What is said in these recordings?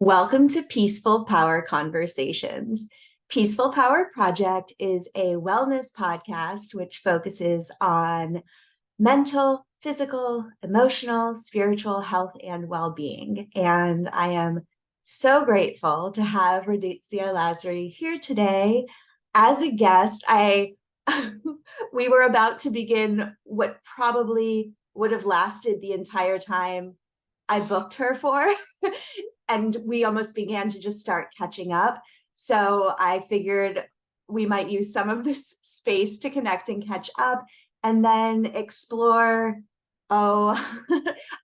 Welcome to Peaceful Power Conversations. Peaceful Power Project is a wellness podcast which focuses on mental, physical, emotional, spiritual health and well-being. And I am so grateful to have Raditia Lasry here today as a guest. We were about to begin what probably would have lasted the entire time I booked her for. And we almost began to just start catching up. So I figured we might use some of this space to connect and catch up and then explore. Oh,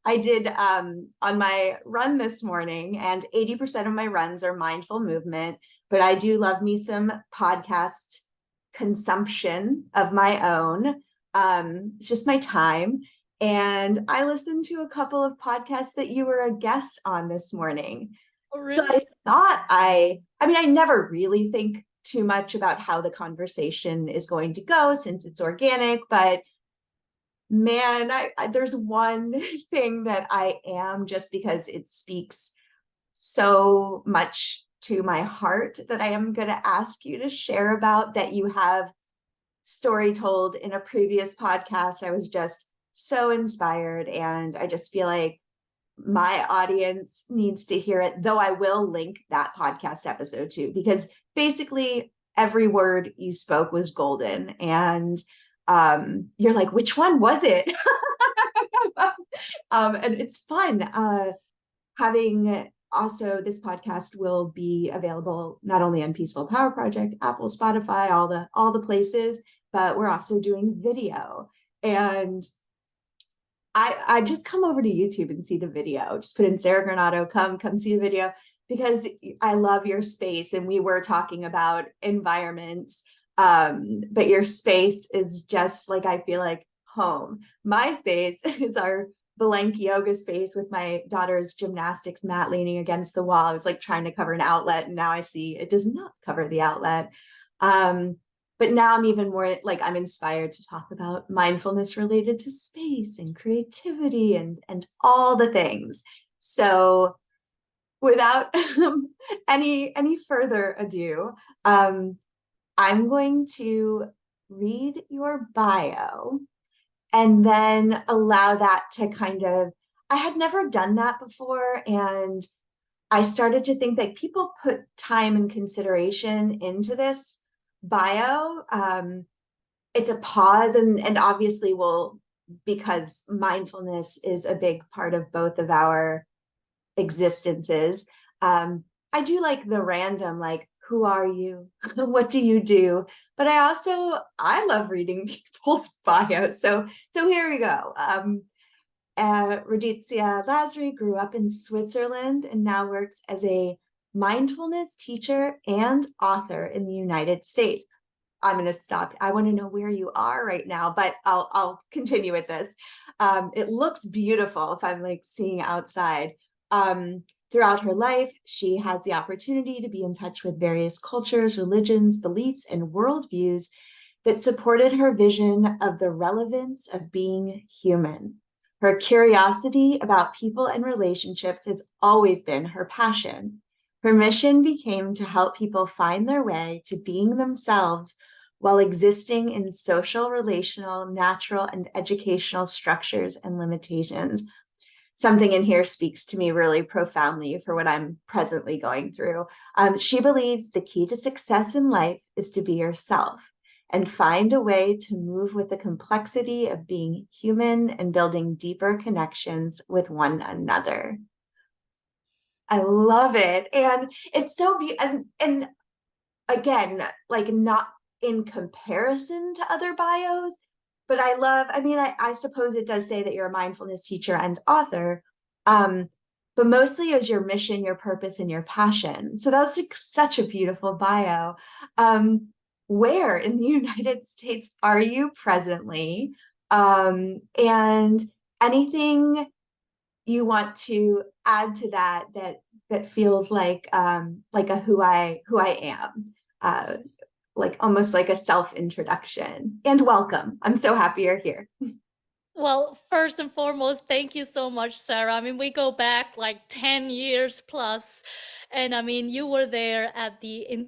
I did on my run this morning, and 80% of my runs are mindful movement, but I do love me some podcast consumption of my own. It's just my time. And I listened to a couple of podcasts that you were a guest on this morning. Oh, So really? I never really think too much about how the conversation is going to go since it's organic, but man, there's one thing that I am, just because it speaks so much to my heart, that I am going to ask you to share about, that you have story told in a previous podcast. I was just so inspired, and I just feel like my audience needs to hear it, though I will link that podcast episode too, because basically every word you spoke was golden. And you're like, which one was it? And it's fun. Having also, this podcast will be available not only on Peaceful Power Project, Apple, Spotify, all the places, but we're also doing video. And I just come over to YouTube and see the video. Just put in Sarah Granado, come see the video, because I love your space. And we were talking about environments, but your space is just like, I feel like home. My space is our blank yoga space with my daughter's gymnastics mat leaning against the wall. I was like trying to cover an outlet, and now I see it does not cover the outlet. But now I'm even more like, I'm inspired to talk about mindfulness related to space and creativity and all the things. So without any further ado, I'm going to read your bio and then allow that to I had never done that before. And I started to think that people put time and consideration into this bio. It's a pause, and obviously because mindfulness is a big part of both of our existences. I do like the random, like, who are you? What do you do? But I love reading people's bios. So here we go. Raditia Lasry grew up in Switzerland and now works as a mindfulness teacher and author in the United States. I'm going to stop. I want to know where you are right now, but I'll continue with this. It looks beautiful if I'm like seeing outside. Throughout her life, she has the opportunity to be in touch with various cultures, religions, beliefs, and worldviews that supported her vision of the relevance of being human. Her curiosity about people and relationships has always been her passion. Her mission became to help people find their way to being themselves while existing in social, relational, natural, and educational structures and limitations. Something in here speaks to me really profoundly for what I'm presently going through. She believes the key to success in life is to be yourself and find a way to move with the complexity of being human and building deeper connections with one another. I love it. And it's so beautiful. And again, like, not in comparison to other bios, but I suppose it does say that you're a mindfulness teacher and author, but mostly as your mission, your purpose, and your passion. So that was like such a beautiful bio. Where in the United States are you presently? And anything you want to add to that feels like a who I am, like almost like a self introduction. And welcome. I'm so happy you're here. Well, first and foremost, thank you so much, Sarah. I mean, we go back like 10 years plus, and I mean, you were there at the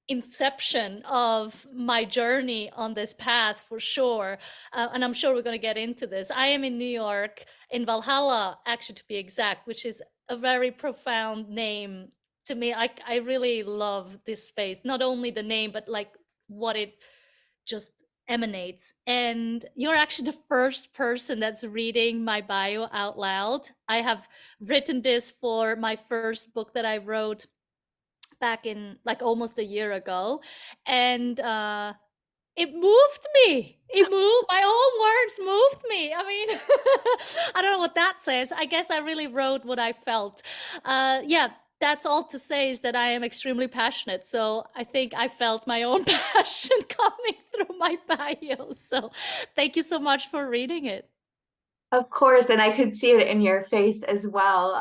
inception of my journey on this path for sure. And I'm sure we're going to get into this. I am in New York, in Valhalla, actually, to be exact, which is a very profound name to me. I really love this space, not only the name, but like what it just emanates. And you're actually the first person that's reading my bio out loud. I have written this for my first book that I wrote back in like almost a year ago. And it moved me. It moved. My own words moved me. I mean, I don't know what that says. I guess I really wrote what I felt. Yeah, that's all to say is that I am extremely passionate. So I think I felt my own passion coming through my bio. So thank you so much for reading it. Of course, and I could see it in your face as well.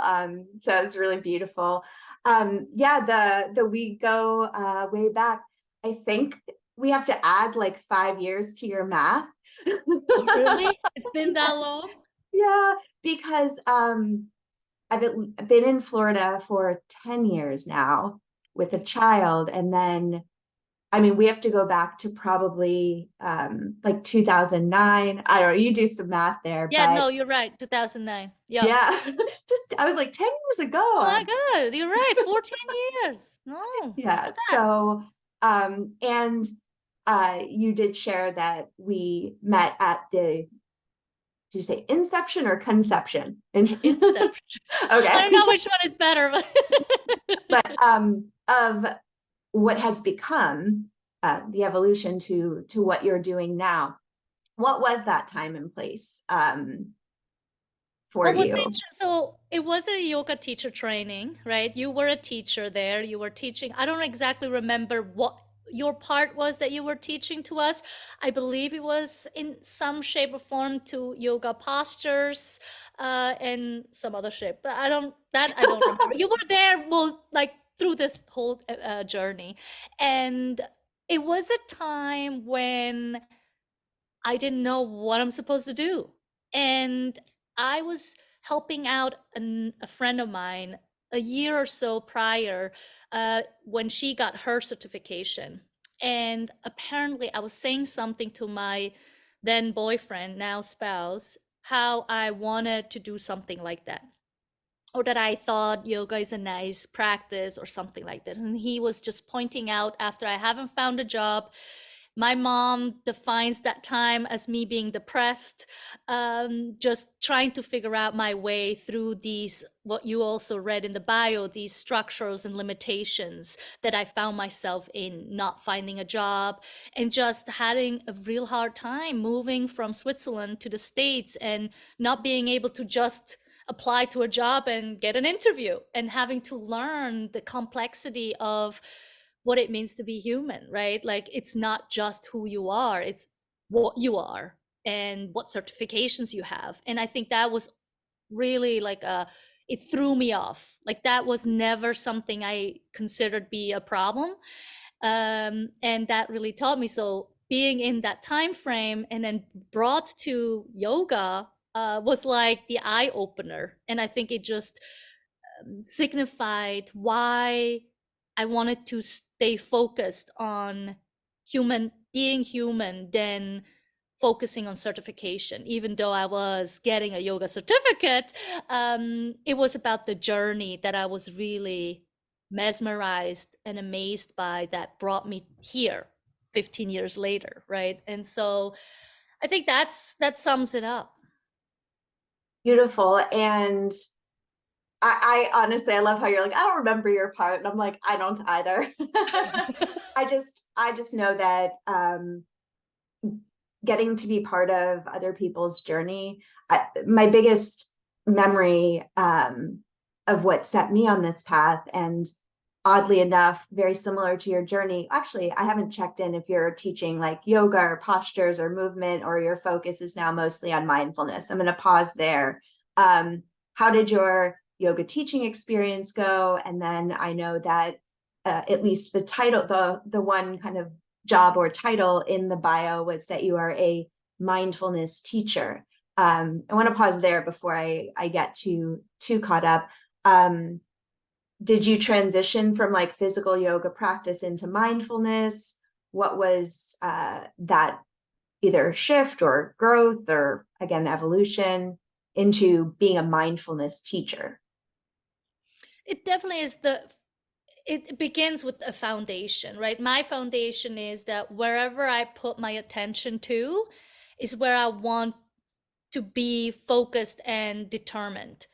So it was really beautiful. Yeah, the we go way back. I think we have to add like 5 years to your math. Oh, really? It's been that Yes, long? yeah, because I've been in Florida for 10 years now with a child, and then I mean, we have to go back to probably like 2009. I don't know, you do some math there, Yeah, but no, you're right. 2009. Yep. yeah, just I was like 10 years ago. Oh my God, you're right. 14 years. No, look Yeah, at that. so and you did share that we met at the, did you say inception or conception? Inception. I Okay. don't know which one is better, but But of what has become the evolution to what you're doing now. What was that time and place for well, what's you? interesting, so it wasn't a yoga teacher training, right? You were a teacher there. You were teaching. I don't exactly remember what your part was that you were teaching to us. I believe it was in some shape or form to yoga postures, and some other shape, but I don't remember. You were there most like through this whole journey, and it was a time when I didn't know what I'm supposed to do. And I was helping out a friend of mine a year or so prior, when she got her certification. And apparently, I was saying something to my then boyfriend, now spouse, how I wanted to do something like that. Or that I thought yoga is a nice practice or something like this. And he was just pointing out after I haven't found a job, my mom defines that time as me being depressed, just trying to figure out my way through these, what you also read in the bio, these structures and limitations that I found myself in, not finding a job and just having a real hard time moving from Switzerland to the States and not being able to just apply to a job and get an interview and having to learn the complexity of what it means to be human, right? Like it's not just who you are, it's what you are and what certifications you have. And I think that was really like it threw me off. Like that was never something I considered be a problem. And that really taught me. So being in that time frame and then brought to yoga was like the eye opener. And I think it just signified why I wanted to stay focused on being human, than focusing on certification. Even though I was getting a yoga certificate, it was about the journey that I was really mesmerized and amazed by, that brought me here 15 years later, right? And so I think that sums it up. Beautiful. And I honestly, I love how you're like, I don't remember your part. And I'm like, I don't either. I just know that getting to be part of other people's journey, my biggest memory of what set me on this path, and oddly enough, very similar to your journey. Actually, I haven't checked in if you're teaching like yoga or postures or movement, or your focus is now mostly on mindfulness. I'm going to pause there. How did your yoga teaching experience go? And then I know that at least the title, the one kind of job or title in the bio was that you are a mindfulness teacher. I want to pause there before I get too caught up. Did you transition from like physical yoga practice into mindfulness? What was that either shift or growth or again evolution into being a mindfulness teacher? It definitely is it begins with a foundation, right? My foundation is that wherever I put my attention to is where I want to be focused and determined.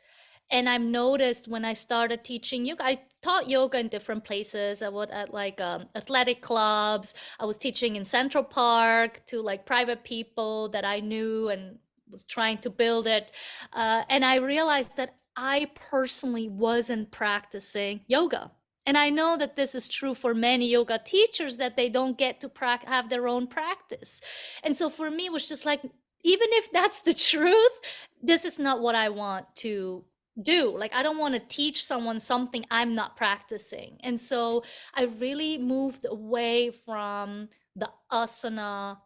And I've noticed when I started teaching yoga, I taught yoga in different places. I would at like athletic clubs. I was teaching in Central Park to like private people that I knew and was trying to build it. And I realized that I personally wasn't practicing yoga. And I know that this is true for many yoga teachers, that they don't get to have their own practice. And so for me, it was just like, even if that's the truth, this is not what I want to do. Like, I don't want to teach someone something I'm not practicing. And so I really moved away from the asana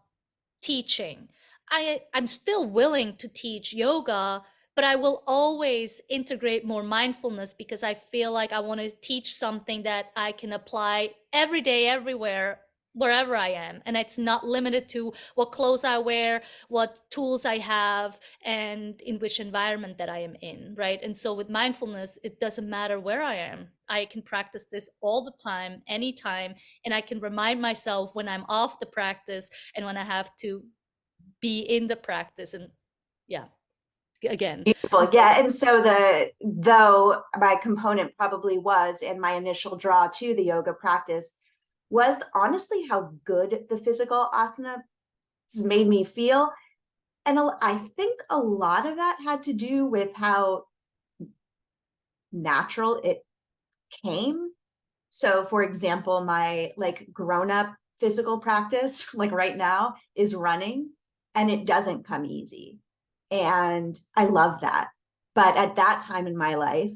teaching. I'm still willing to teach yoga, but I will always integrate more mindfulness because I feel like I want to teach something that I can apply every day, everywhere, wherever I am. And it's not limited to what clothes I wear, what tools I have, and in which environment that I am in, right? And so with mindfulness, it doesn't matter where I am. I can practice this all the time, anytime, and I can remind myself when I'm off the practice and when I have to be in the practice. And yeah, again. Beautiful. And so Yeah. And so though my component probably was, and my initial draw to the yoga practice was honestly how good the physical asana made me feel. And I think a lot of that had to do with how natural it came. So for example, my like grown-up physical practice, like right now, is running, and it doesn't come easy. And I love that. But at that time in my life,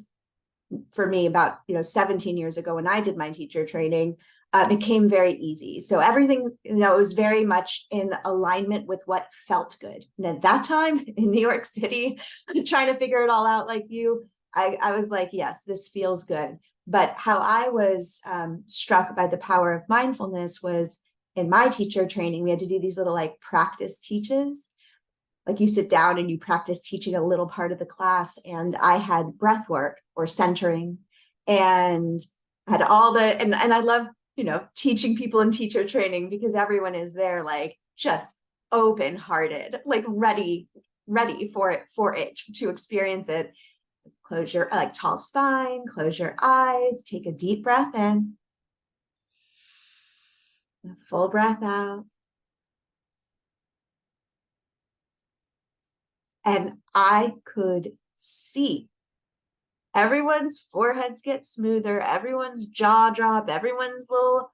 for me, about 17 years ago when I did my teacher training, it came very easy. So everything, it was very much in alignment with what felt good. And at that time in New York City, trying to figure it all out like you, I was like, yes, this feels good. But how I was struck by the power of mindfulness was in my teacher training, we had to do these little like practice teaches. Like you sit down and you practice teaching a little part of the class. And I had breath work or centering and had all and I love, teaching people in teacher training because everyone is there like just open hearted, like ready for it to experience it. Close your like tall spine, close your eyes, take a deep breath in, a full breath out. And I could see everyone's foreheads get smoother, everyone's jaw drop, everyone's little,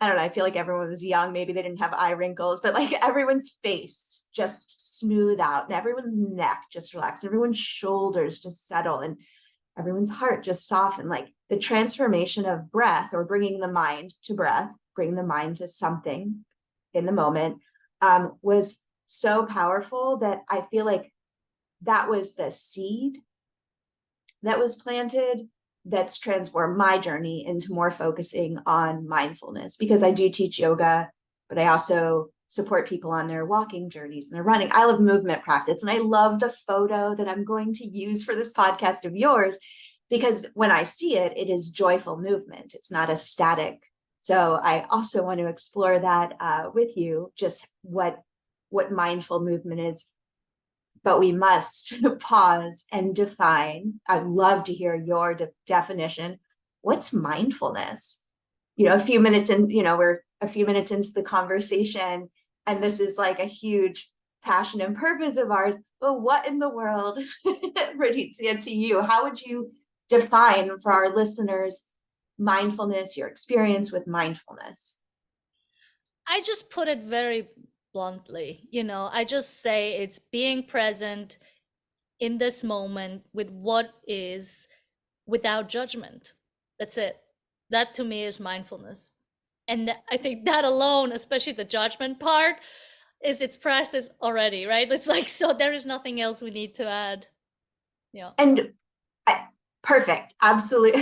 I don't know, I feel like everyone was young, maybe they didn't have eye wrinkles, but like everyone's face just smooth out and everyone's neck just relax, everyone's shoulders just settle, and everyone's heart just soften. Like the transformation of breath, or bringing the mind to breath, bringing the mind to something in the moment, was so powerful that I feel like that was the seed that was planted that's transformed my journey into more focusing on mindfulness, because I do teach yoga, but I also support people on their walking journeys and their running. I love movement practice, and I love the photo that I'm going to use for this podcast of yours, because when I see it, it is joyful movement. It's not a static. So I also want to explore that with you, just what mindful movement is. But we must pause and define. I'd love to hear your definition. What's mindfulness? A few minutes in, we're a few minutes into the conversation, and this is like a huge passion and purpose of ours. But what in the world, Raditia, to you, how would you define for our listeners mindfulness, your experience with mindfulness? I just put it very bluntly, I just say it's being present in this moment with what is, without judgment. That's it. That to me is mindfulness. And I think that alone, especially the judgment part, is its practice already, right? It's like, so there is nothing else we need to add. Yeah. And perfect, absolute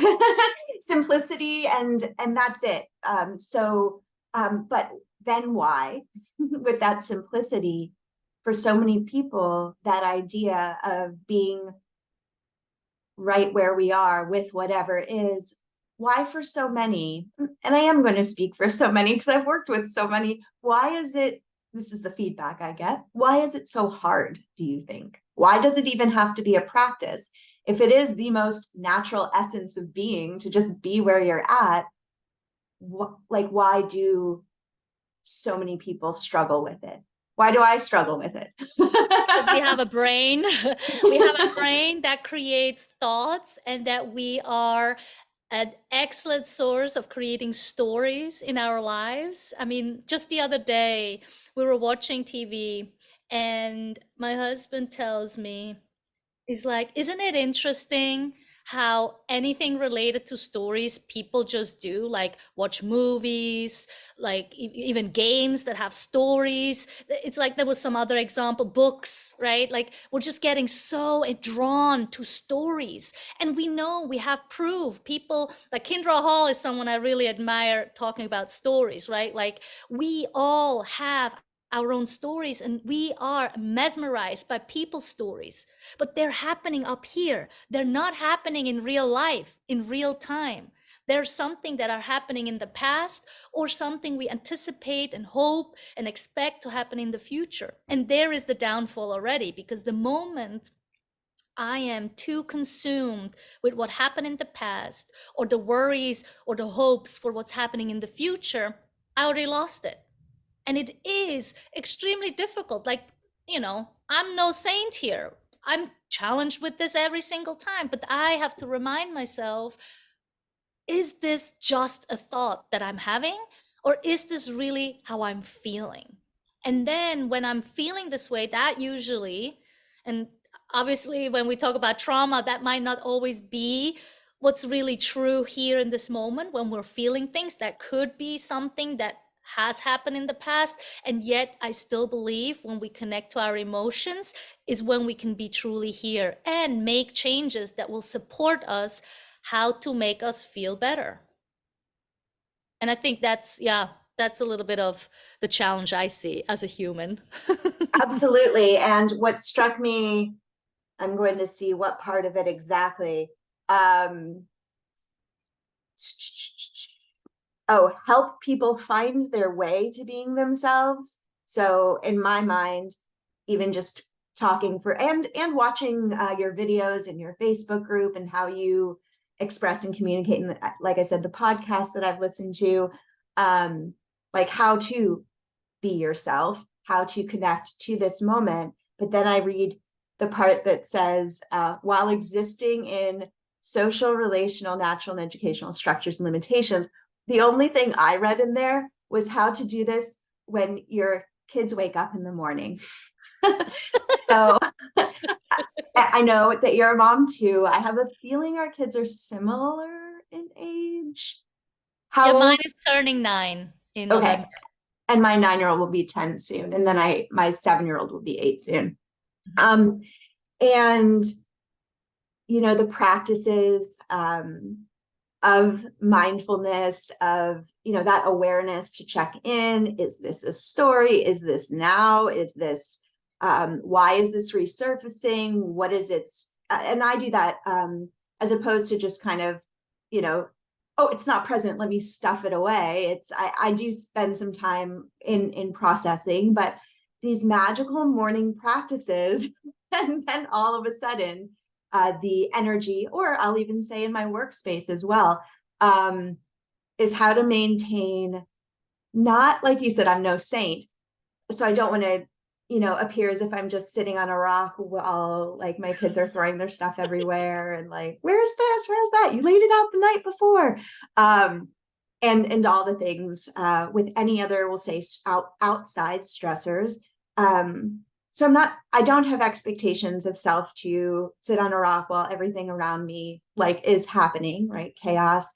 simplicity, and that's it. But then why, with that simplicity, for so many people, that idea of being right where we are with whatever is, why for so many, and I am going to speak for so many because I've worked with so many, why is it, this is the feedback I get, why is it so hard, do you think? Why does it even have to be a practice? If it is the most natural essence of being to just be where you're at, why do so many people struggle with it? Why do I struggle with it? Because we have a brain. We have a brain that creates thoughts, and that we are an excellent source of creating stories in our lives. I mean, just the other day, we were watching TV, and my husband tells me, he's like, isn't it interesting how anything related to stories people just do, like watch movies, like even games that have stories. It's like there was some other example, books, right? Like we're just getting so drawn to stories. And we know, we have proof. People like Kindra Hall is someone I really admire talking about stories, right? Like we all have our own stories, and we are mesmerized by people's stories, but they're happening up here. They're not happening in real life, in real time. There's something that are happening in the past, or something we anticipate and hope and expect to happen in the future. And there is the downfall already, because the moment I am too consumed with what happened in the past, or the worries or the hopes for what's happening in the future, I already lost it. And it is extremely difficult. Like, I'm no saint here. I'm challenged with this every single time, but I have to remind myself, is this just a thought that I'm having? Or is this really how I'm feeling? And then when I'm feeling this way, that usually, and obviously when we talk about trauma, that might not always be what's really true here in this moment when we're feeling things. That could be something that has happened in the past. And yet I still believe when we connect to our emotions is when we can be truly here and make changes that will support us how to make us feel better. And I think that's a little bit of the challenge I see as a human. Absolutely. And what struck me, I'm going to see what part of it exactly. Help people find their way to being themselves. So in my mind, even just talking and watching your videos in your Facebook group and how you express and communicate, and like I said, the podcast that I've listened to, like how to be yourself, how to connect to this moment. But then I read the part that says, while existing in social, relational, natural, and educational structures and limitations, the only thing I read in there was how to do this when your kids wake up in the morning. So I know that you're a mom too. I have a feeling our kids are similar in age. Yeah, How mine old? is turning 9 in Okay. November. And my 9-year-old will be 10 soon. And then my 7-year-old will be 8 soon. Mhm. And the practices of mindfulness, of that awareness to check in. Is this a story? Is this now? Is this why is this resurfacing? What is its and I do that as opposed to just kind of, oh, it's not present, let me stuff it away. I do spend some time in processing, but these magical morning practices, and then all of a sudden the energy, or I'll even say in my workspace as well, is how to maintain, not like you said, I'm no saint, so I don't want to, appear as if I'm just sitting on a rock while like my kids are throwing their stuff everywhere and like, where's this? Where's that? You laid it out the night before. And all the things with any other, we'll say outside stressors. So I don't have expectations of self to sit on a rock while everything around me like is happening, right? Chaos.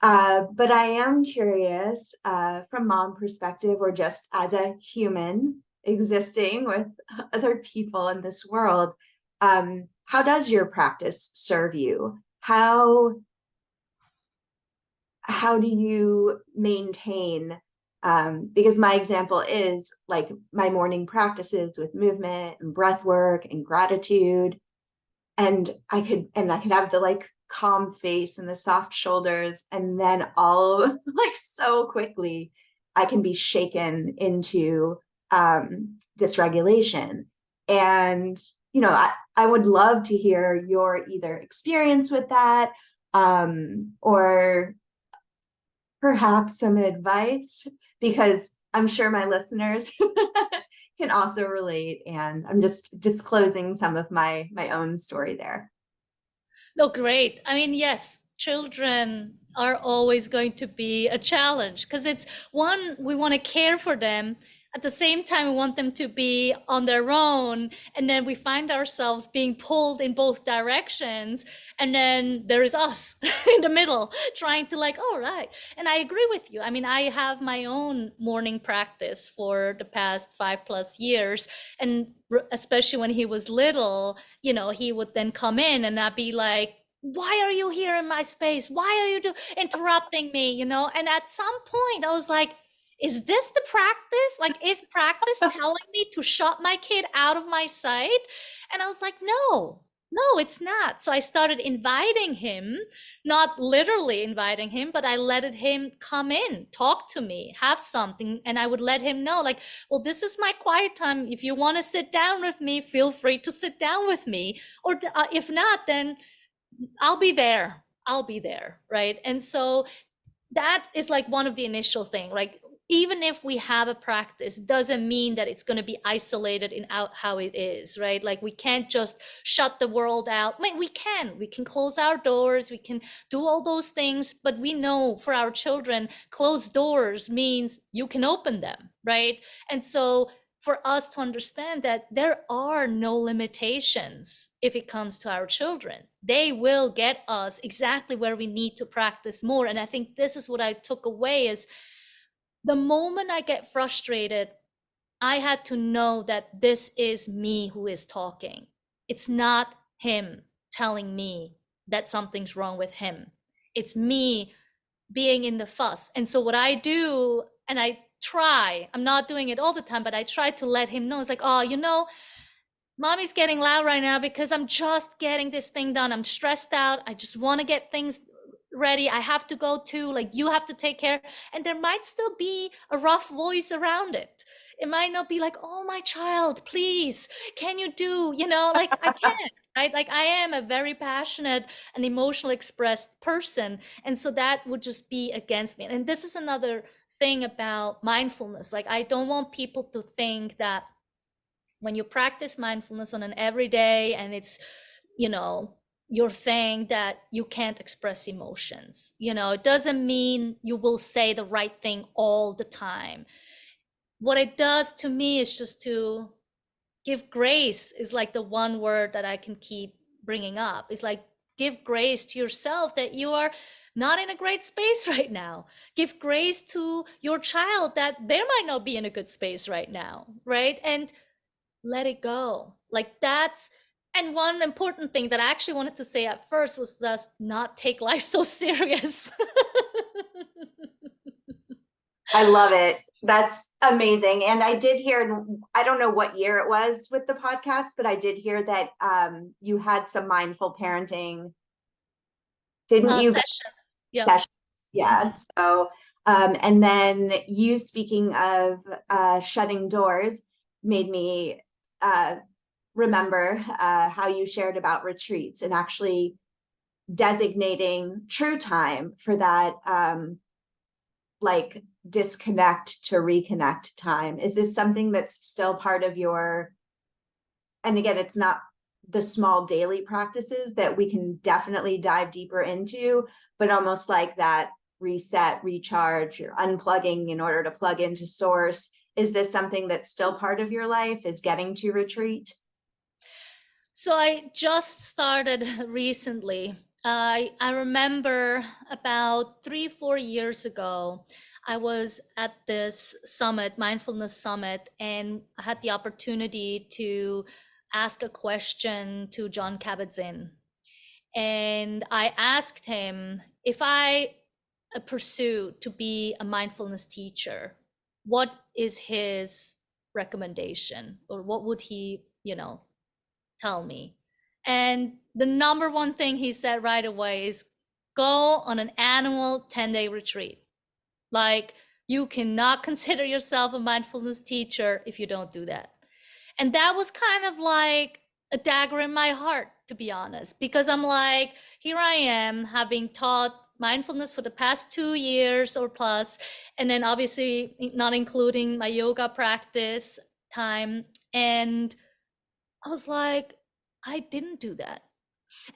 But I am curious from mom perspective, or just as a human existing with other people in this world, how does your practice serve you? How do you maintain, because my example is like my morning practices with movement and breath work and gratitude, and I could have the like calm face and the soft shoulders, and then all like so quickly I can be shaken into dysregulation. And I would love to hear your either experience with that, or perhaps some advice, because I'm sure my listeners can also relate, and I'm just disclosing some of my own story there. No, great. I mean, yes, children are always going to be a challenge because it's one, we want to care for them. At the same time, we want them to be on their own. And then we find ourselves being pulled in both directions. And then there is us in the middle trying to, like, oh, right. And I agree with you. I mean, I have my own morning practice for the past 5+ years. And especially when he was little, he would then come in and I'd be like, why are you here in my space? Why are you interrupting me? And at some point I was like, is this the practice? Like, is practice telling me to shut my kid out of my sight? And I was like, no, it's not. So I started inviting him, not literally inviting him, but I let him come in, talk to me, have something. And I would let him know, like, well, this is my quiet time. If you want to sit down with me, feel free to sit down with me. Or if not, then I'll be there. I'll be there. Right. And so that is like one of the initial thing. Like, even if we have a practice, doesn't mean that it's going to be isolated in out how it is, right? Like, we can't just shut the world out. I mean, we can close our doors, we can do all those things, but we know for our children, closed doors means you can open them, right? And so for us to understand that there are no limitations if it comes to our children. They will get us exactly where we need to practice more. And I think this is what I took away is the moment I get frustrated, I had to know that this is me who is talking. It's not him telling me that something's wrong with him. It's me being in the fuss. And so what I do, and I'm not doing it all the time, but I try to let him know, it's like, oh, mommy's getting loud right now because I'm just getting this thing done. I'm stressed out. I just want to get things ready. I have to go too. Like, you have to take care. And there might still be a rough voice around it. It might not be like, oh, my child, please, can you do, like, I can't, right? Like, I am a very passionate and emotional expressed person. And so that would just be against me. And this is another thing about mindfulness. Like, I don't want people to think that when you practice mindfulness on an everyday and it's, your thing, that you can't express emotions. It doesn't mean you will say the right thing all the time. What it does to me is just to give grace, is like the one word that I can keep bringing up. It's like, give grace to yourself that you are not in a great space right now. Give grace to your child that they might not be in a good space right now, right? And let it go. Like, and one important thing that I actually wanted to say at first was just not take life so serious. I love it. That's amazing. And I did hear, I don't know what year it was with the podcast, but I did hear that you had some mindful parenting, didn't you? Sessions. Yep. Sessions. Yeah. So, and then you speaking of shutting doors made me remember how you shared about retreats and actually designating true time for that, like disconnect to reconnect time. Is this something that's still part of your, and again, it's not the small daily practices that we can definitely dive deeper into, but almost like that reset, recharge, you're unplugging in order to plug into source. Is this something that's still part of your life, is getting to retreat? So I just started recently I remember about 3, 4 years ago, I was at this summit, mindfulness summit, and I had the opportunity to ask a question to John Kabat-Zinn. And I asked him, if I pursue to be a mindfulness teacher, what is his recommendation, or what would he, tell me? And the number one thing he said right away is go on an annual 10-day retreat. Like, you cannot consider yourself a mindfulness teacher if you don't do that. And that was kind of like a dagger in my heart, to be honest, because I'm like, here I am having taught mindfulness for the past 2 years or plus, and then obviously not including my yoga practice time. And I was like, I didn't do that.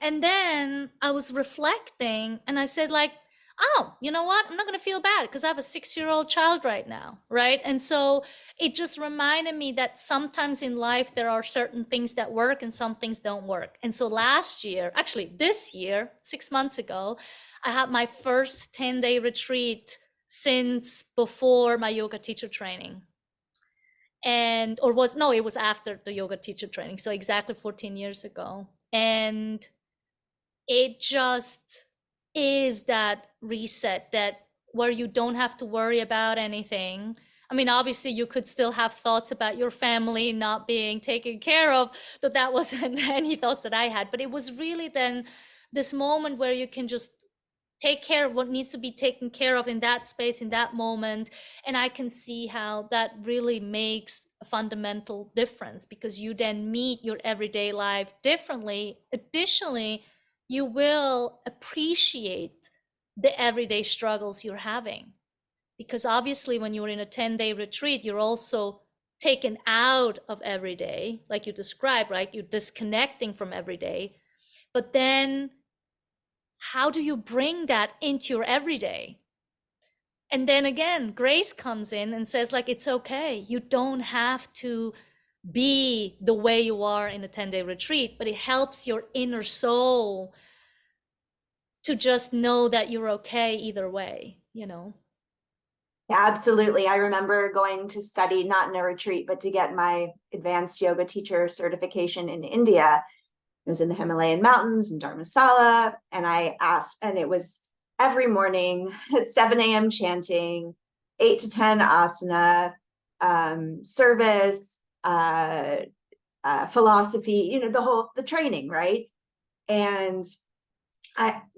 And then I was reflecting and I said, like, oh, you know what? I'm not going to feel bad because I have a 6-year-old child right now. Right. And so it just reminded me that sometimes in life there are certain things that work and some things don't work. And so last year, actually this year, 6 months ago, I had my first 10-day retreat since before my yoga teacher training. And, or was, no, it was after the yoga teacher training. So exactly 14 years ago. And it just is that reset, that where you don't have to worry about anything. I mean, obviously you could still have thoughts about your family not being taken care of, though that wasn't any thoughts that I had. But it was really then this moment where you can just take care of what needs to be taken care of in that space, in that moment. And I can see how that really makes a fundamental difference, because you then meet your everyday life differently. Additionally, you will appreciate the everyday struggles you're having, because obviously when you're in a 10-day retreat, you're also taken out of every day, like you described, right? You're disconnecting from every day. But then how do you bring that into your everyday? And then again, grace comes in and says, like, it's okay. You don't have to be the way you are in a 10-day retreat, but it helps your inner soul to just know that you're okay either way, Yeah, absolutely. I remember going to study, not in a retreat, but to get my advanced yoga teacher certification in India. It was in the Himalayan mountains in Dharamsala. And I asked, and it was every morning at 7 a.m. chanting, 8 to 10 asana, service, philosophy, the training, right? And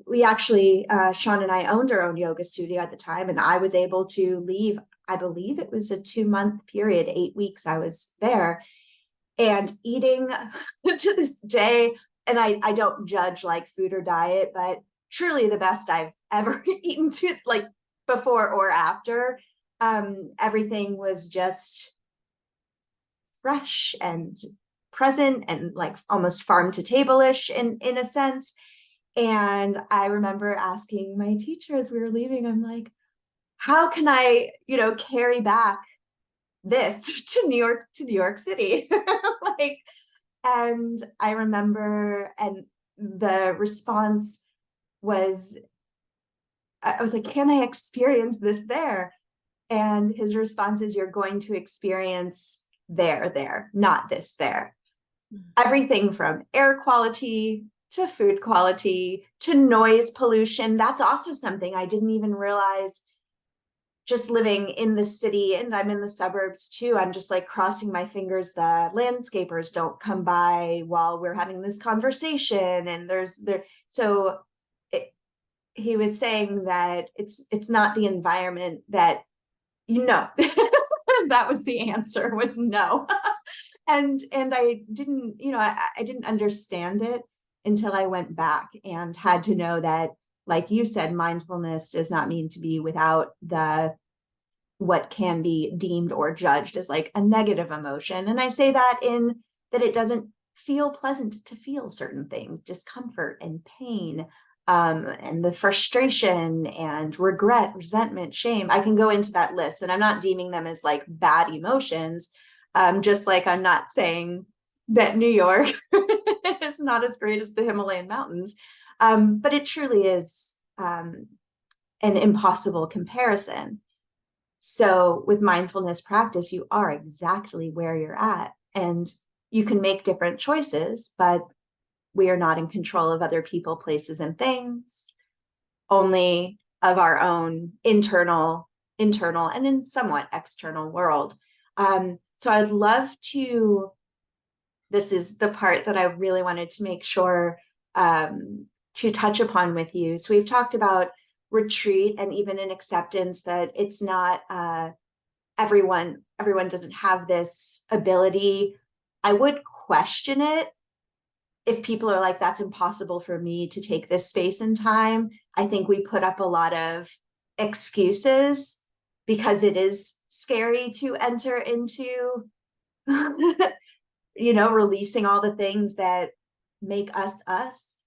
we actually, Sean and I owned our own yoga studio at the time, and I was able to leave. I believe it was a 2-month period, 8 weeks I was there, and eating to this day. And I don't judge like food or diet, but truly the best I've ever eaten to, like, before or after. Everything was just fresh and present and like almost farm to table-ish in a sense. And I remember asking my teacher as we were leaving, I'm like, how can I, carry back this to New York City? Like, and I remember, and the response was, I was like, can I experience this there? And his response is, you're going to experience there, not this there. Everything from air quality to food quality to noise pollution. That's also something I didn't even realize, just living in the city, and I'm in the suburbs too. I'm just like crossing my fingers the landscapers don't come by while we're having this conversation. And so he was saying that it's not the environment that, that was the answer, was no. And I didn't, I didn't understand it until I went back and had to know that, like you said, mindfulness does not mean to be without what can be deemed or judged as like a negative emotion. And I say that in that it doesn't feel pleasant to feel certain things, discomfort and pain, and the frustration and regret, resentment, shame. I can go into that list, and I'm not deeming them as like bad emotions. Just like I'm not saying that New York is not as great as the Himalayan mountains. But it truly is an impossible comparison. So with mindfulness practice, you are exactly where you're at, and you can make different choices, but we are not in control of other people, places, and things, only of our own internal, and in somewhat external world. So I'd love to, this is the part that I really wanted to make sure to touch upon with you. So we've talked about retreat and even an acceptance that it's not everyone doesn't have this ability. I would question it if people are like, that's impossible for me to take this space and time. I think we put up a lot of excuses because it is scary to enter into releasing all the things that make us us.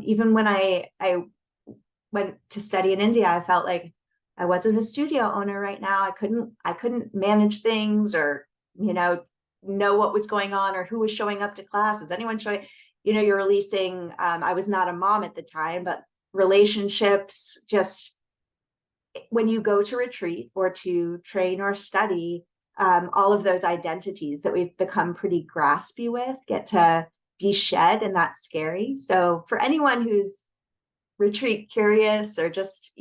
Even when I went to study in India, I felt like I wasn't a studio owner right now. I couldn't manage things, or know what was going on, or who was showing up to class. Was anyone showing? You're releasing. I was not a mom at the time, but relationships, just when you go to retreat or to train or study, all of those identities that we've become pretty graspy with get to be shed, and that's scary. So for anyone who's retreat curious, or just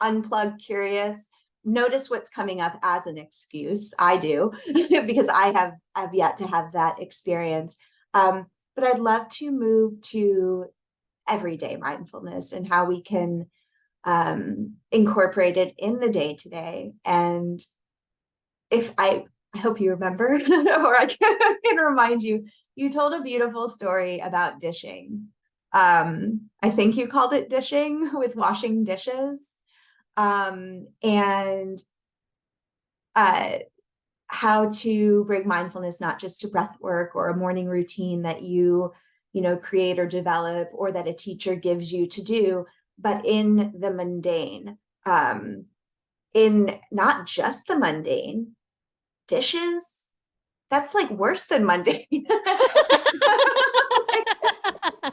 unplug curious, notice what's coming up as an excuse. I do because I've yet to have that experience. But I'd love to move to everyday mindfulness and how we can incorporate it in the day to day. And if I hope you remember, or I can remind you, you told a beautiful story about dishing. I think you called it dishing, with washing dishes, and how to bring mindfulness not just to breath work or a morning routine that you create or develop, or that a teacher gives you to do, but in the mundane, in not just the mundane. Dishes, that's like worse than mundane.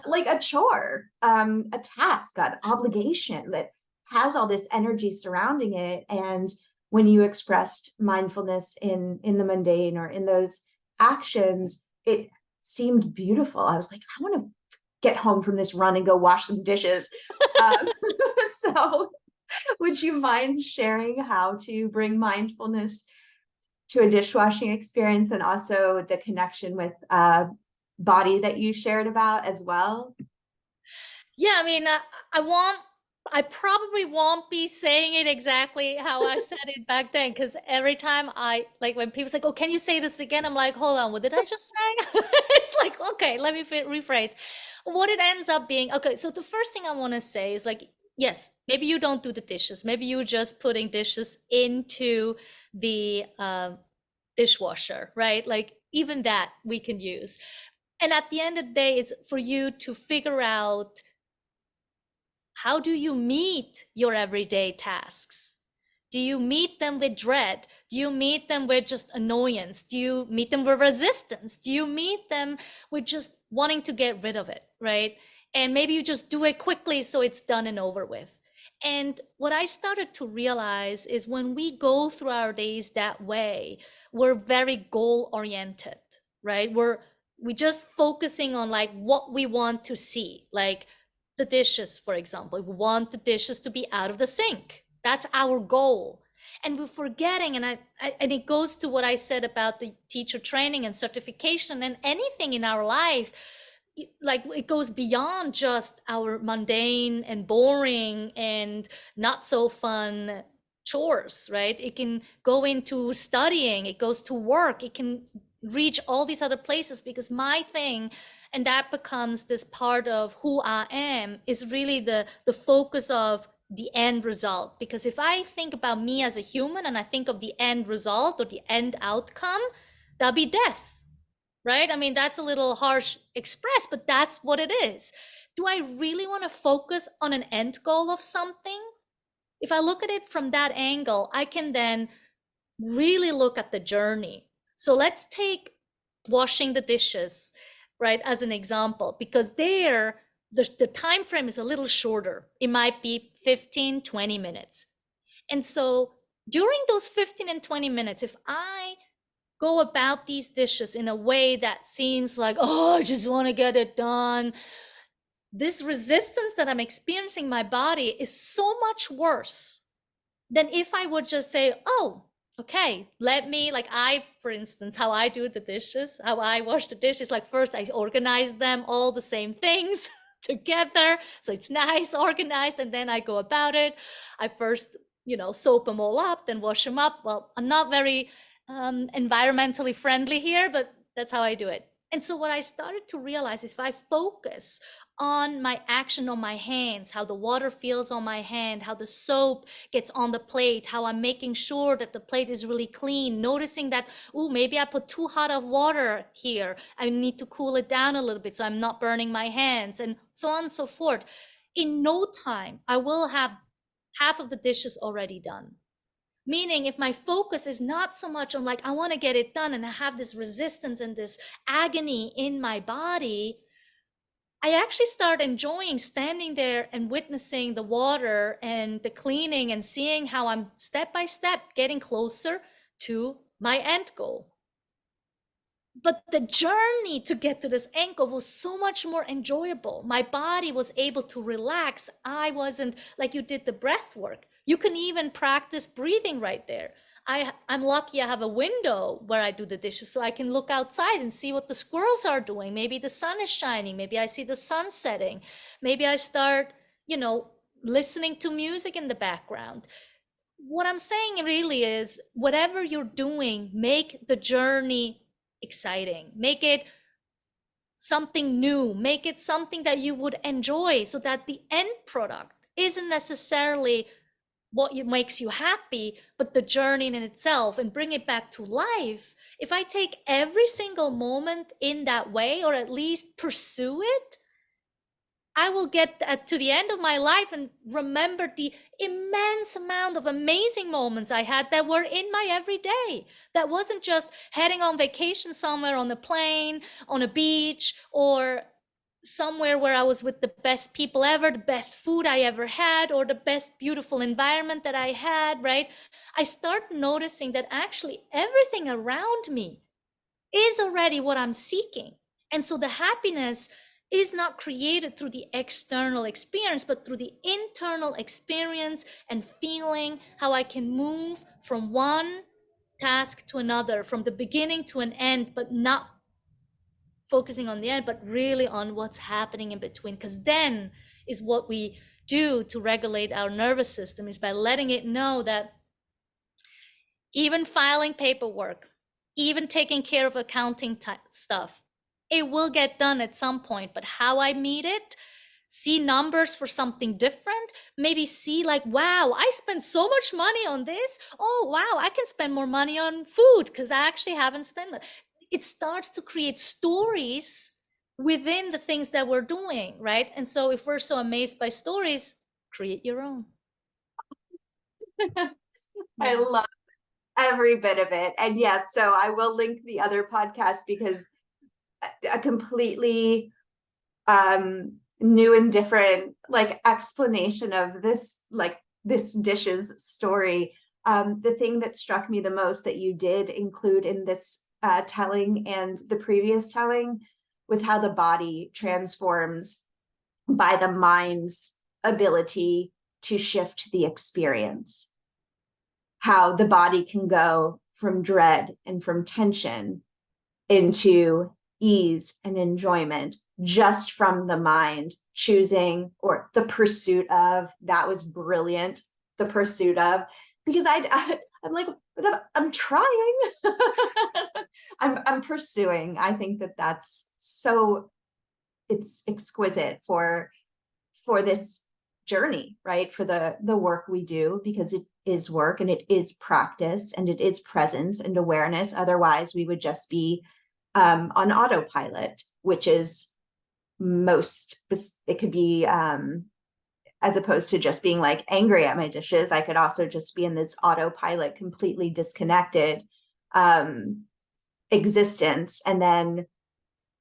like a chore, a task, an obligation that has all this energy surrounding it. And when you expressed mindfulness in the mundane, or in those actions, it seemed beautiful. I was like, I want to get home from this run and go wash some dishes. So would you mind sharing how to bring mindfulness to a dishwashing experience, and also the connection with body that you shared about as well? Yeah, I mean, I probably won't be saying it exactly how I said it back then, because every time when people say, "Oh, can you say this again?" I'm like, "Hold on, what did I just say?" It's like, okay, let me rephrase. What it ends up being, okay, so the first thing I want to say is like, yes, maybe you don't do the dishes. Maybe you're just putting dishes into the dishwasher, right? Like even that we can use. And at the end of the day, it's for you to figure out, how do you meet your everyday tasks? Do you meet them with dread? Do you meet them with just annoyance? Do you meet them with resistance? Do you meet them with just wanting to get rid of it, right? And maybe you just do it quickly so it's done and over with. And what I started to realize is when we go through our days that way, we're very goal oriented, right? We just focusing on like what we want to see, like the dishes, for example. We want the dishes to be out of the sink. That's our goal. And we're forgetting, and it goes to what I said about the teacher training and certification and anything in our life. Like it goes beyond just our mundane and boring and not so fun chores, right? It can go into studying, it goes to work, it can reach all these other places, because my thing, and that becomes this part of who I am, is really the focus of the end result. Because if I think about me as a human and I think of the end result or the end outcome, that'll be death, right? I mean, that's a little harsh expressed, but that's what it is. Do I really want to focus on an end goal of something? If I look at it from that angle, I can then really look at the journey. So let's take washing the dishes, right, as an example, because there the time frame is a little shorter. It might be 15, 20 minutes. And so during those 15 and 20 minutes, if I go about these dishes in a way that seems like, oh, I just want to get it done, this resistance that I'm experiencing in my body is so much worse than if I would just say, oh, okay, let me, like, I, for instance, how I do the dishes, how I wash the dishes, like, first I organize them all the same things together. So it's nice, organized, and then I go about it. I first, soap them all up, then wash them up. Well, I'm not very environmentally friendly here, but that's how I do it. And so what I started to realize is if I focus on my action on my hands, how the water feels on my hand, how the soap gets on the plate, how I'm making sure that the plate is really clean, noticing that, oh, maybe I put too hot of water here. I need to cool it down a little bit so I'm not burning my hands, and so on and so forth. In no time, I will have half of the dishes already done. Meaning, if my focus is not so much on like, I want to get it done, and I have this resistance and this agony in my body, I actually start enjoying standing there and witnessing the water and the cleaning and seeing how I'm step by step getting closer to my end goal. But the journey to get to this end goal was so much more enjoyable. My body was able to relax. I wasn't like, you did the breath work. You can even practice breathing right there. I'm lucky I have a window where I do the dishes so I can look outside and see what the squirrels are doing. Maybe the sun is shining. Maybe I see the sun setting. Maybe I start, listening to music in the background. What I'm saying really is whatever you're doing, make the journey exciting. Make it something new. Make it something that you would enjoy so that the end product isn't necessarily what makes you happy, but the journey in itself, and bring it back to life. If I take every single moment in that way, or at least pursue it, I will get to the end of my life and remember the immense amount of amazing moments I had that were in my everyday. That wasn't just heading on vacation somewhere on a plane, on a beach, or somewhere where I was with the best people ever, the best food I ever had, or the best beautiful environment that I had, right? I start noticing that actually everything around me is already what I'm seeking. And so the happiness is not created through the external experience, but through the internal experience and feeling how I can move from one task to another, from the beginning to an end, but not focusing on the end, but really on what's happening in between. Because then is what we do to regulate our nervous system, is by letting it know that even filing paperwork, even taking care of accounting stuff, it will get done at some point. But how I meet it, see numbers for something different, maybe see like, wow, I spent so much money on this. Oh, wow, I can spend more money on food because I actually haven't spent much. It starts to create stories within the things that we're doing, right? And so if we're so amazed by stories, create your own. I love every bit of it. And yes, so I will link the other podcast because a completely new and different like explanation of this, like this dish's story. The thing that struck me the most that you did include in this telling and the previous telling was how the body transforms by the mind's ability to shift the experience. How the body can go from dread and from tension into ease and enjoyment just from the mind choosing, or the pursuit of. That was brilliant. The pursuit of, because I'm like, I'm trying. I'm pursuing. I think that's so, it's exquisite for this journey, right? For the work we do, because it is work and it is practice and it is presence and awareness. Otherwise, we would just be on autopilot, which is most, it could be as opposed to just being like angry at my dishes, I could also just be in this autopilot, completely disconnected existence. And then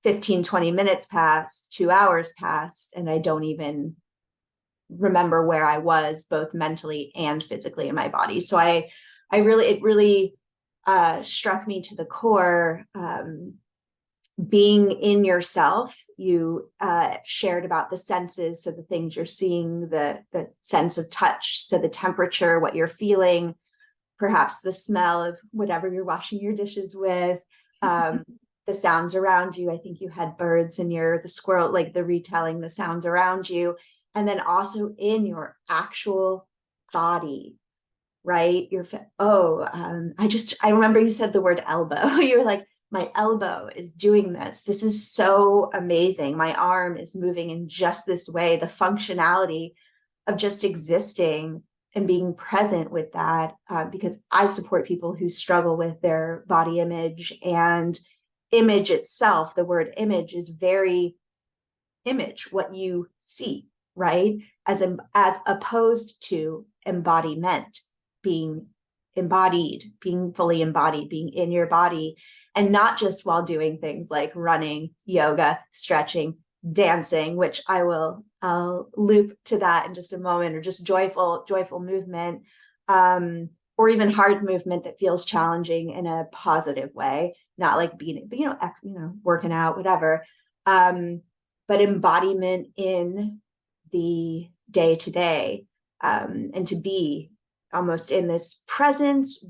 15, 20 minutes pass, 2 hours pass, and I don't even remember where I was both mentally and physically in my body. So it really struck me to the core. Being in yourself, you shared about the senses, so the things you're seeing, the sense of touch, so the temperature, what you're feeling, perhaps the smell of whatever you're washing your dishes with, the sounds around you. I think you had birds in the squirrel, like the retelling the sounds around you, and then also in your actual body, right? I remember you said the word elbow. You were like, my elbow is doing this. This is so amazing. My arm is moving in just this way. The functionality of just existing and being present with that, because I support people who struggle with their body image, and image itself. The word image is very image, what you see, right? As opposed to embodiment, being embodied, being fully embodied, being in your body, and not just while doing things like running, yoga, stretching, dancing, which I'll loop to that in just a moment, or just joyful movement, or even hard movement that feels challenging in a positive way, not like being, working out, whatever. But embodiment in the day to day, and to be almost in this presence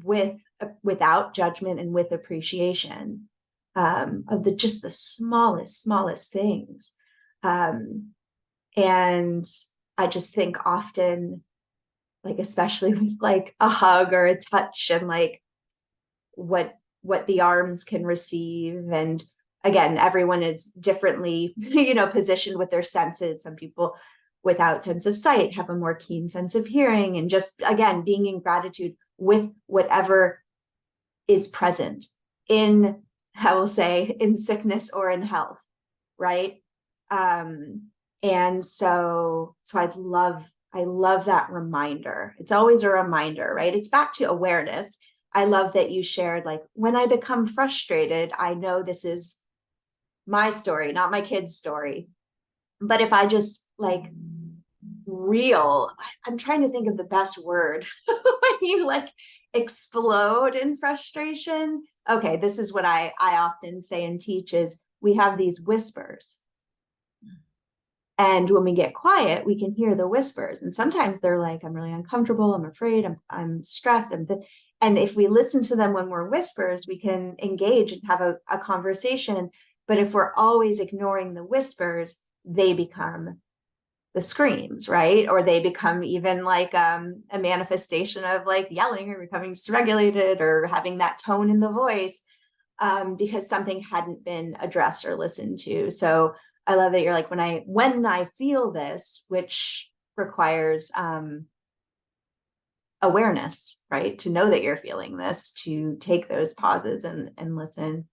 without judgment and with appreciation, of just the smallest things. And I just think often, like, especially with like a hug or a touch, and like what the arms can receive. And again, everyone is differently, positioned with their senses. Some people without sense of sight have a more keen sense of hearing, and just, again, being in gratitude with whatever is present in, I will say, in sickness or in health, right? And so I love that reminder. It's always a reminder, right? It's back to awareness. I love that you shared, like, when I become frustrated, I know this is my story, not my kid's story. But if I just like I'm trying to think of the best word when you like explode in frustration. Okay, this is what I often say and teach is, we have these whispers. And when we get quiet, we can hear the whispers. And sometimes they're like, I'm really uncomfortable, I'm afraid, I'm stressed. And if we listen to them when we're whispers, we can engage and have a conversation. But if we're always ignoring the whispers, they become the screams, right? Or they become even like a manifestation of like yelling, or becoming dysregulated, or having that tone in the voice, because something hadn't been addressed or listened to. So I love that you're like, when I feel this, which requires awareness, right? To know that you're feeling this, to take those pauses and listen.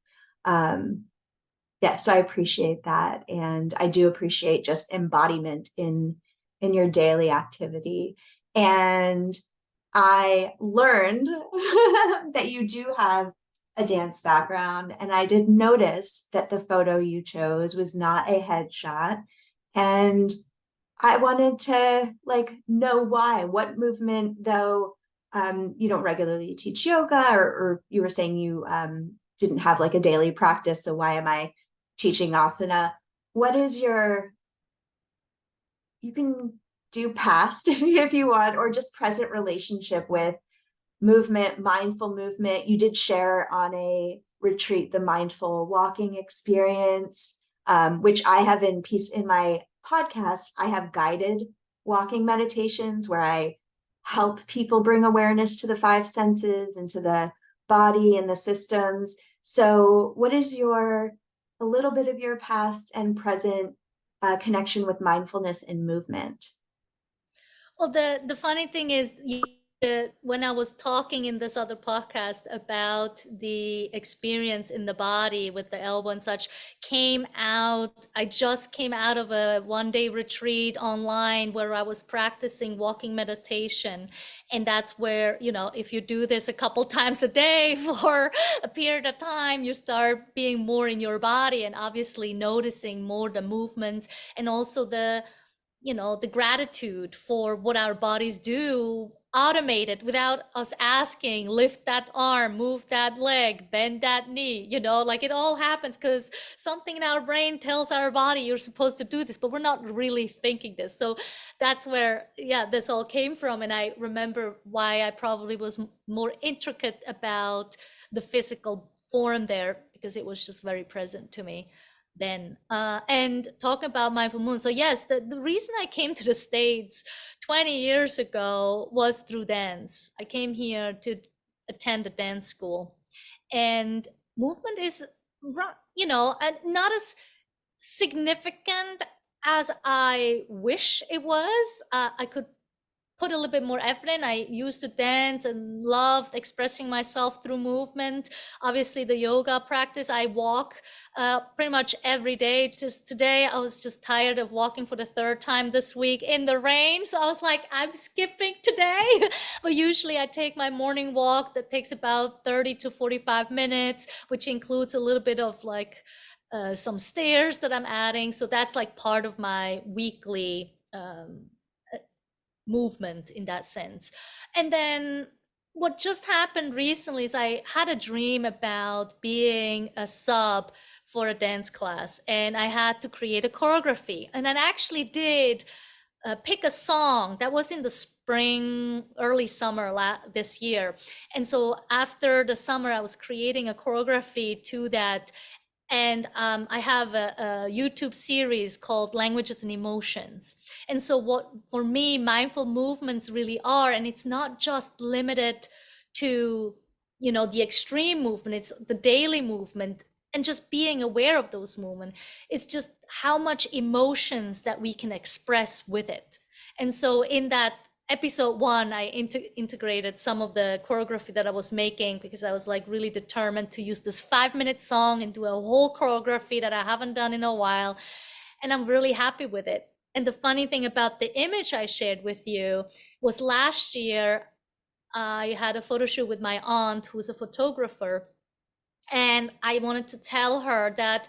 Yeah, so I appreciate that. And I do appreciate just embodiment in your daily activity. And I learned that you do have a dance background, and I did notice that the photo you chose was not a headshot. And I wanted to like know why. What movement, though, you don't regularly teach yoga, or you were saying you didn't have like a daily practice, so why am I teaching asana? What is you can do past if you want, or just present relationship with movement, mindful movement. You did share on a retreat the mindful walking experience, which I have in my podcast. I have guided walking meditations where I help people bring awareness to the five senses, and to the body and the systems. So what is a little bit of your past and present connection with mindfulness and movement? Well, the funny thing is, when I was talking in this other podcast about the experience in the body with the elbow and such, came out, I just came out of a 1-day retreat online where I was practicing walking meditation. And that's where, you know, if you do this a couple times a day for a period of time, you start being more in your body and obviously noticing more the movements and also the, you know, the gratitude for what our bodies do automated without us asking. Lift that arm, move that leg, bend that knee, you know, like it all happens because something in our brain tells our body you're supposed to do this, but we're not really thinking this. So that's where, yeah, this all came from. And I remember why I probably was more intricate about the physical form there, because it was just very present to me then. And talking about mindful movement, so yes, the reason I came to the States 20 years ago was through dance. I came here to attend a dance school, and movement is, you know, not as significant as I wish it was. I could put a little bit more effort in. I used to dance and loved expressing myself through movement. Obviously, the yoga practice, I walk pretty much every day. Just today, I was just tired of walking for the third time this week in the rain. So I was like, I'm skipping today. But usually I take my morning walk that takes about 30 to 45 minutes, which includes a little bit of like some stairs that I'm adding. So that's like part of my weekly movement in that sense. And then what just happened recently is I had a dream about being a sub for a dance class, and I had to create a choreography. And I actually did pick a song that was in the spring, early summer this year. And so after the summer, I was creating a choreography to that. And I have a YouTube series called Languages and Emotions. And so what for me mindful movements really are, and it's not just limited to, you know, the extreme movement, it's the daily movement, and just being aware of those movements. It's just how much emotions that we can express with it. And so in that episode 1, I integrated some of the choreography that I was making, because I was like really determined to use this 5-minute song and do a whole choreography that I haven't done in a while. And I'm really happy with it. And the funny thing about the image I shared with you was last year, I had a photo shoot with my aunt, who's a photographer. And I wanted to tell her that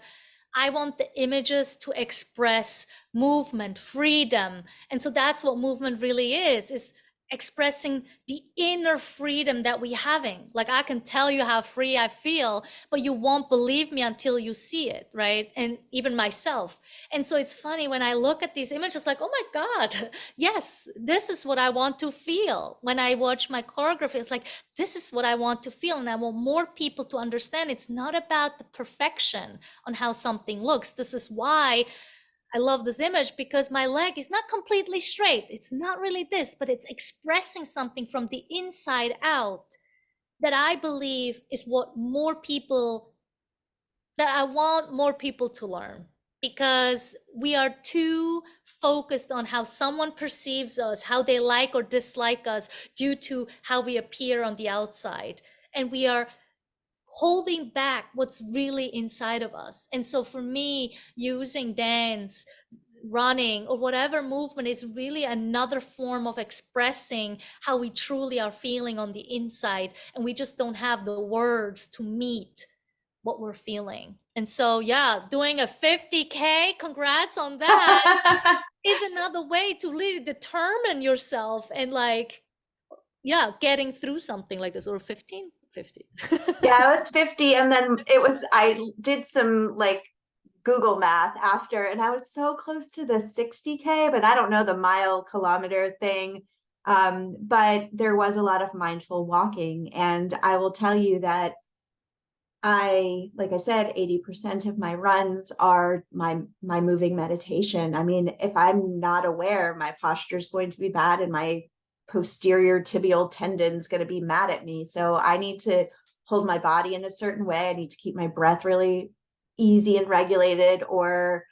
I want the images to express movement, freedom. And so that's what movement really is expressing the inner freedom that we're having. Like I can tell you how free I feel, but you won't believe me until you see it, right? And even myself. And so it's funny when I look at these images, like, oh my God, yes, this is what I want to feel. When I watch my choreography, it's like, this is what I want to feel. And I want more people to understand it's not about the perfection on how something looks. This is why I love this image, because my leg is not completely straight. It's not really this, but it's expressing something from the inside out that I believe is what more people, that I want more people to learn, because we are too focused on how someone perceives us, how they like or dislike us due to how we appear on the outside. And we are holding back what's really inside of us. And so for me, using dance, running, or whatever movement is really another form of expressing how we truly are feeling on the inside. And we just don't have the words to meet what we're feeling. And so, yeah, doing a 50K, congrats on that, is another way to really determine yourself and like, yeah, getting through something like this. Or 15, 50. Yeah, it was 50. And then I did some like Google math after, and I was so close to the 60K, but I don't know the mile kilometer thing. But there was a lot of mindful walking. And I will tell you that like I said, 80% of my runs are my moving meditation. I mean, if I'm not aware, my posture is going to be bad and my posterior tibial tendon is going to be mad at me. So I need to hold my body in a certain way. I need to keep my breath really easy and regulated, or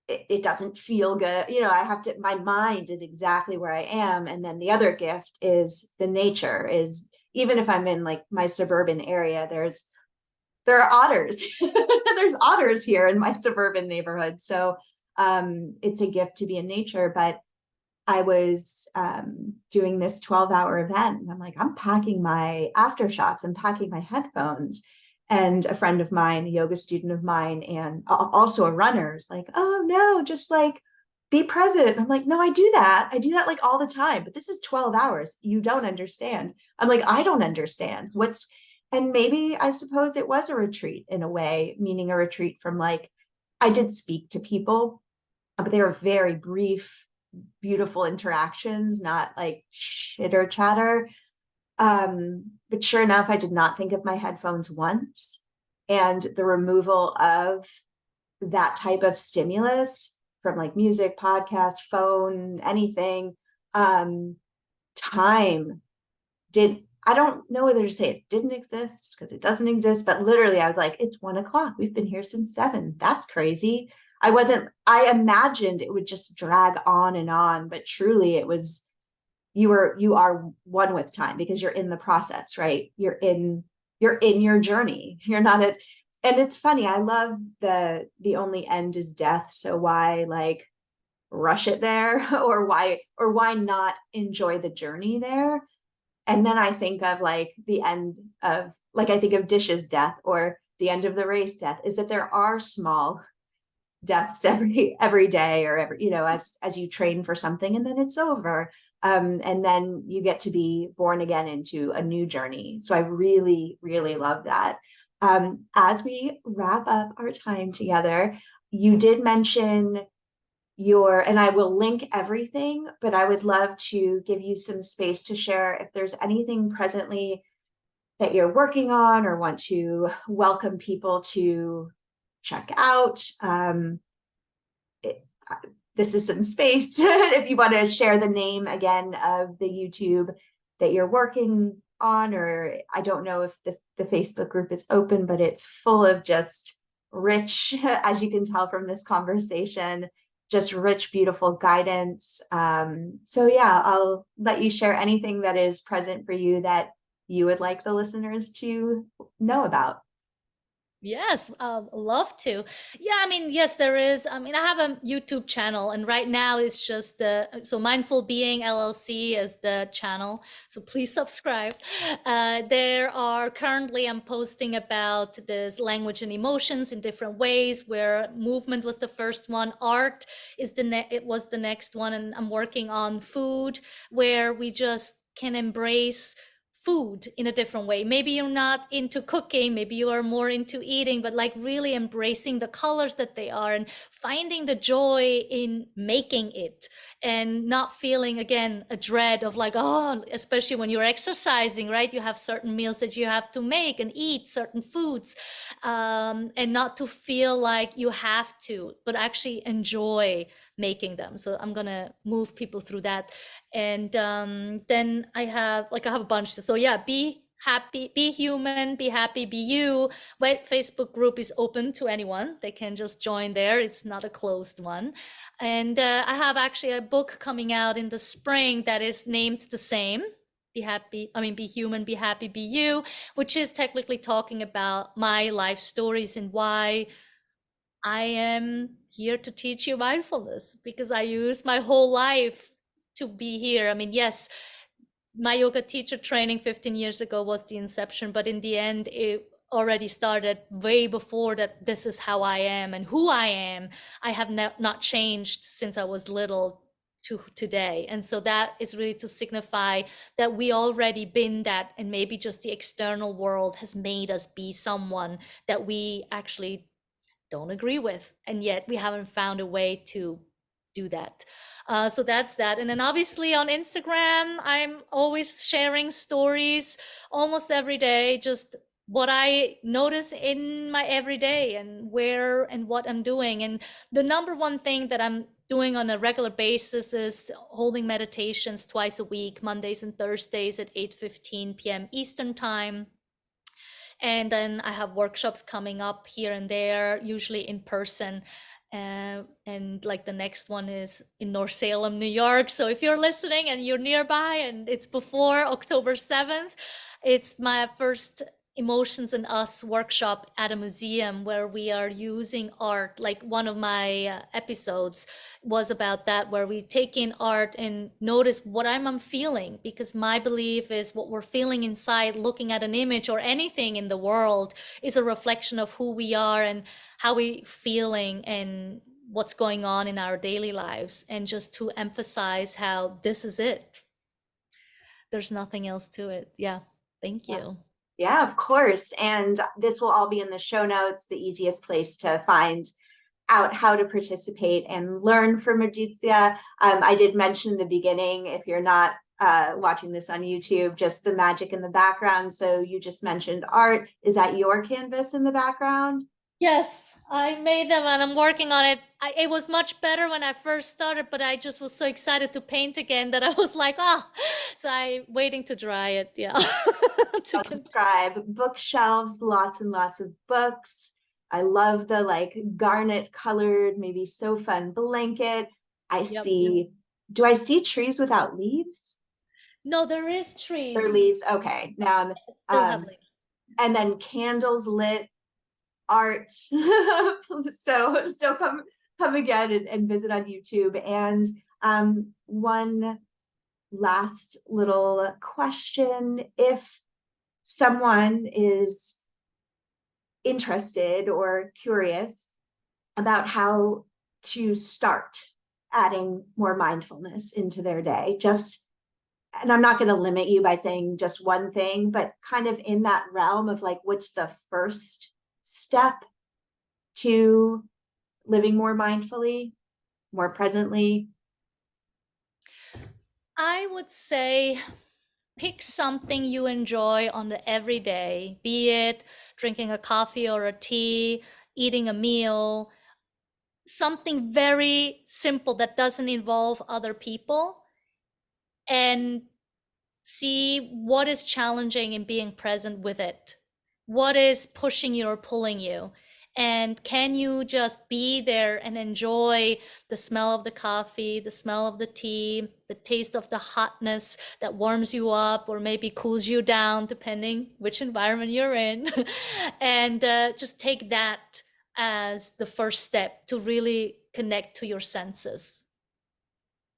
it doesn't feel good. I have to, my mind is exactly where I am. And then the other gift is the nature is, even if I'm in like my suburban area, there are otters. There's otters here in my suburban neighborhood. So it's a gift to be in nature. But I was doing this 12-hour event, and I'm like, I'm packing my aftershocks, I'm packing my headphones. And a friend of mine, a yoga student of mine, and also a runner is like, oh no, just like be present. And I'm like, no, I do that. I do that like all the time, but this is 12 hours. You don't understand. I'm like, I don't understand and maybe I suppose it was a retreat in a way, meaning a retreat from like, I did speak to people, but they were very brief, beautiful interactions, not like chitter chatter. But sure enough, I did not think of my headphones once. And the removal of that type of stimulus from like music, podcast, phone, anything, time did, I don't know whether to say it didn't exist because it doesn't exist, but literally I was like, it's 1 o'clock. We've been here since 7. That's crazy. I imagined it would just drag on, but truly it was, you are one with time because you're in the process, right? You're in your journey. You're not at, and it's funny. I love the only end is death. So why like rush it there or why not enjoy the journey there? And then I think of like the end of, like, I think of dishes death or the end of the race death is that there are small deaths every day or every, as you train for something and then it's over. And then you get to be born again into a new journey. So I really, really love that. As we wrap up our time together, you did mention and I will link everything, but I would love to give you some space to share if there's anything presently that you're working on or want to welcome people to check out. It, this is some space if you want to share the name again of the YouTube that you're working on, or I don't know if the Facebook group is open, but it's full of just rich, as you can tell from this conversation, just rich, beautiful guidance. So yeah, I'll let you share anything that is present for you that you would like the listeners to know about. Yes, love to. Yeah, I mean, yes, there is. I mean, I have a YouTube channel, and right now it's just so Mindful Being LLC is the channel. So please subscribe. There are currently I'm posting about this language and emotions in different ways. Where movement was the first one, art is it was the next one, and I'm working on food, where we just can embrace food in a different way. Maybe you're not into cooking, maybe you are more into eating, but like really embracing the colors that they are and finding the joy in making it and not feeling again a dread of like, oh, especially when you're exercising, right? You have certain meals that you have to make and eat certain foods, and not to feel like you have to, but actually enjoy making them. So I'm gonna move people through that. And then I have a bunch. So yeah, be happy, be human, be happy, be you. But Facebook group is open to anyone. They can just join there. It's not a closed one. And I have actually a book coming out in the spring that is named the same. Be happy, I mean, be human, be happy, be you, which is technically talking about my life stories and why I am here to teach you mindfulness, because I use my whole life to be here. I mean, yes, my yoga teacher training 15 years ago was the inception, but in the end, it already started way before that. This is how I am and who I am. I have not changed since I was little to today. And so that is really to signify that we already been that, and maybe just the external world has made us be someone that we actually don't agree with, and yet we haven't found a way to do that. So that's that. And then obviously on Instagram, I'm always sharing stories almost every day, just what I notice in my everyday and where and what I'm doing. And the number one thing that I'm doing on a regular basis is holding meditations twice a week, Mondays and Thursdays at 8:15 p.m. Eastern time. And then I have workshops coming up here and there, usually in person. And like the next one is in North Salem, New York. So if you're listening and you're nearby and it's before October 7th, it's my first Emotions in Us workshop at a museum where we are using art. Like one of my episodes was about that, where we take in art and notice what I'm feeling, because my belief is what we're feeling inside, looking at an image or anything in the world, is a reflection of who we are and how we feeling and what's going on in our daily lives. And just to emphasize how this is it. There's nothing else to it. Yeah. Thank Yeah. you. Yeah, of course. And this will all be in the show notes, the easiest place to find out how to participate and learn from Raditia. I did mention in the beginning, if you're not watching this on YouTube, just the magic in the background. So you just mentioned art. Is that your canvas in the background? Yes, I made them and I'm working on it. It was much better when I first started, but I just was so excited to paint again that I was like, oh, so I'm waiting to dry it. Yeah. I'll describe bookshelves, lots and lots of books. I love the like garnet colored, maybe sofa and blanket. I Yep. see, do I see trees without leaves? No, there is Or trees. leaves, okay. Now, Still have leaves. and then candles lit, art. So come again and visit on YouTube. And one last little question: if someone is interested or curious about how to start adding more mindfulness into their day, just, and I'm not going to limit you by saying just one thing, but kind of in that realm of like, what's the first step to living more mindfully, more presently? I would say pick something you enjoy on the everyday, be it drinking a coffee or a tea, eating a meal, something very simple that doesn't involve other people, and see what is challenging in being present with it. What is pushing you or pulling you? And can you just be there and enjoy the smell of the coffee, the smell of the tea, the taste of the hotness that warms you up or maybe cools you down, depending which environment you're in. And just take that as the first step to really connect to your senses.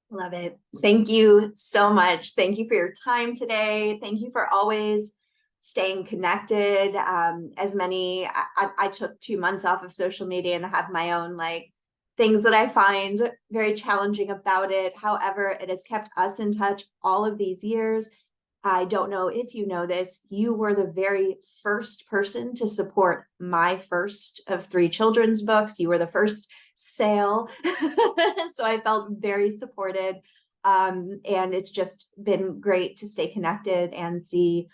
Love it. Thank you so much. Thank you for your time today. Thank you for always staying connected. I took 2 months off of social media and have my own like things that I find very challenging about it. However, it has kept us in touch all of these years. I don't know if you know this, you were the very first person to support my first of 3 children's books. You were the first sale. So I felt very supported. And it's just been great to stay connected and see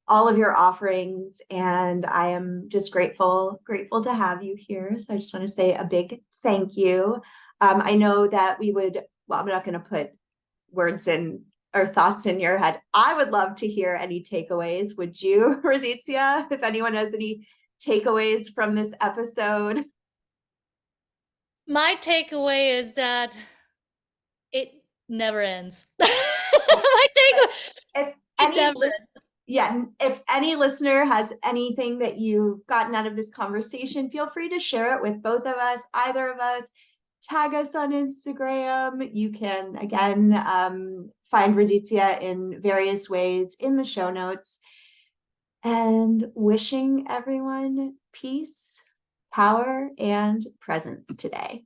all of your offerings. And I am just grateful to have you here. So I just want to say a big thank you. I know that well, I'm not going to put words in or thoughts in your head. I would love to hear any takeaways. Would you, Raditia, if anyone has any takeaways from this episode? My takeaway is that it never ends. My takeaway, If it any, never ends. yeah, if any listener has anything that you've gotten out of this conversation, feel free to share it with both of us, either of us. Tag us on Instagram. You can, again, find Raditia in various ways in the show notes. And wishing everyone peace, power, and presence today.